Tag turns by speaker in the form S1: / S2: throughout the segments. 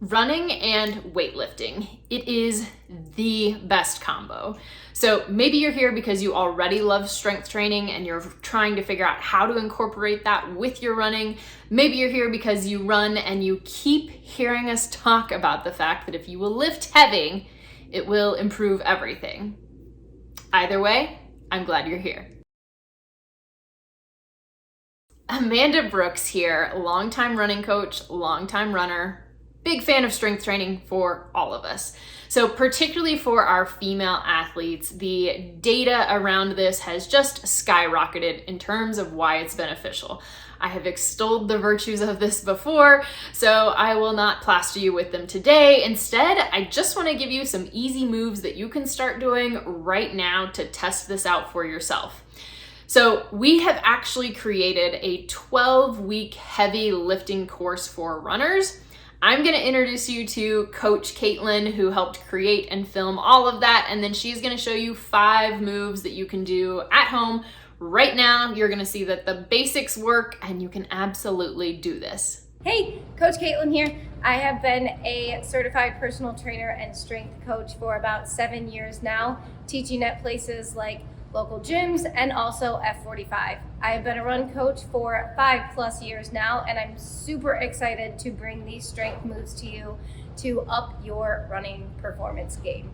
S1: Running and weightlifting, it is the best combo. So maybe you're here because you already love strength training and you're trying to figure out how to incorporate that with your running. Maybe you're here because you run and you keep hearing us talk about the fact that if you will lift heavy, it will improve everything. Either way, I'm glad you're here. Amanda Brooks here, longtime running coach, longtime runner, big fan of strength training for all of us. So particularly for our female athletes, the data around this has just skyrocketed in terms of why it's beneficial. I have extolled the virtues of this before, so I will not plaster you with them today. Instead, I just want to give you some easy moves that you can start doing right now to test this out for yourself. So we have actually created a 12-week heavy lifting course for runners. I'm going to introduce you to Coach Caitlin, who helped create and film all of that, and then she's going to show you 5 moves that you can do at home right now. You're going to see that the basics work and you can absolutely do this.
S2: Hey, Coach Caitlin here. I have been a certified personal trainer and strength coach for about 7 years now, teaching at places like local gyms and also F45. I have been a run coach for 5+ years now, and I'm super excited to bring these strength moves to you to up your running performance game.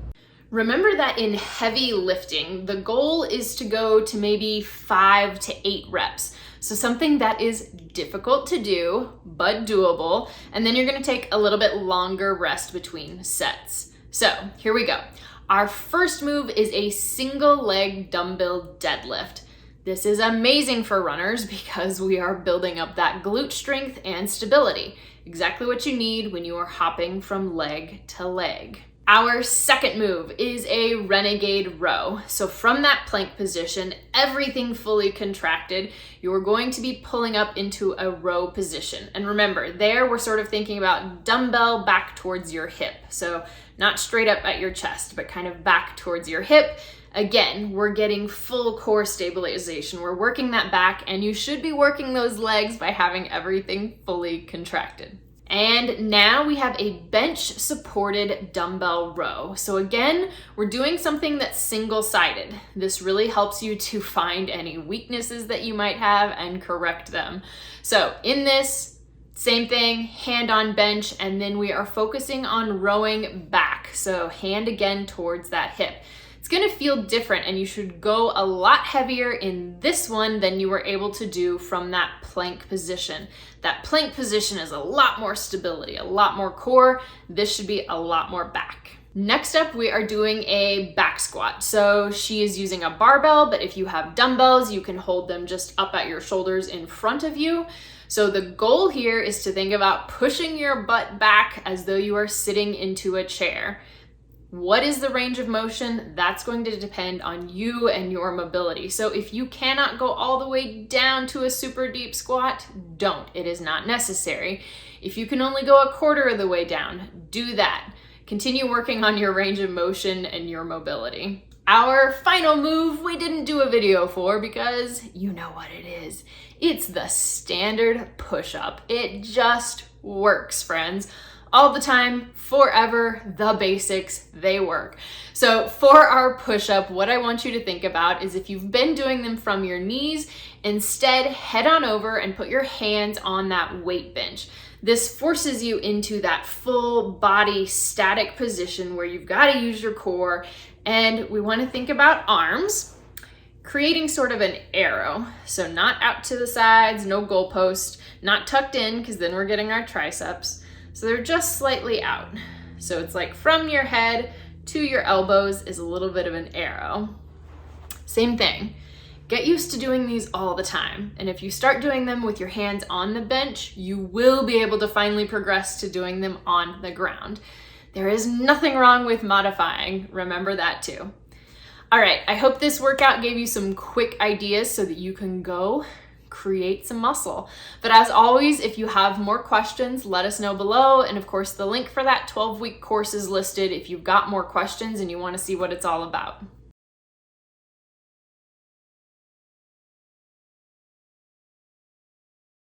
S1: Remember that in heavy lifting, the goal is to go to maybe 5 to 8 reps. So something that is difficult to do, but doable. And then you're gonna take a little bit longer rest between sets. So here we go. Our first move is a single leg dumbbell deadlift. This is amazing for runners because we are building up that glute strength and stability. Exactly what you need when you are hopping from leg to leg. Our second move is a Renegade Row. So from that plank position, everything fully contracted, you're going to be pulling up into a row position. And remember, there we're sort of thinking about dumbbell back towards your hip. So not straight up at your chest, but kind of back towards your hip. Again, we're getting full core stabilization. We're working that back, and you should be working those legs by having everything fully contracted. And now we have a bench supported dumbbell row. So again, we're doing something that's single-sided. This really helps you to find any weaknesses that you might have and correct them. So in this, same thing, hand on bench, and then we are focusing on rowing back. So hand again towards that hip. It's gonna feel different, and you should go a lot heavier in this one than you were able to do from that plank position. That plank position is a lot more stability, a lot more core. This should be a lot more back. Next up, we are doing a back squat. So she is using a barbell, but if you have dumbbells, you can hold them just up at your shoulders in front of you. So the goal here is to think about pushing your butt back as though you are sitting into a chair. What is the range of motion? That's going to depend on you and your mobility. So if you cannot go all the way down to a super deep squat, don't. It is not necessary. If you can only go a quarter of the way down, do that. Continue working on your range of motion and your mobility. Our final move we didn't do a video for because you know what it is. It's the standard push-up. It just works, friends. All the time, forever, the basics, they work. So for our push-up, what I want you to think about is if you've been doing them from your knees, instead head on over and put your hands on that weight bench. This forces you into that full body static position where you've got to use your core, and we want to think about arms, creating sort of an arrow. So not out to the sides, no goalpost, not tucked in because then we're getting our triceps. So they're just slightly out. So it's like from your head to your elbows is a little bit of an arrow. Same thing. Get used to doing these all the time. And if you start doing them with your hands on the bench, you will be able to finally progress to doing them on the ground. There is nothing wrong with modifying. Remember that too. All right, I hope this workout gave you some quick ideas so that you can go create some muscle. But as always, if you have more questions, let us know below. And of course, the link for that 12-week course is listed if you've got more questions and you want to see what it's all about.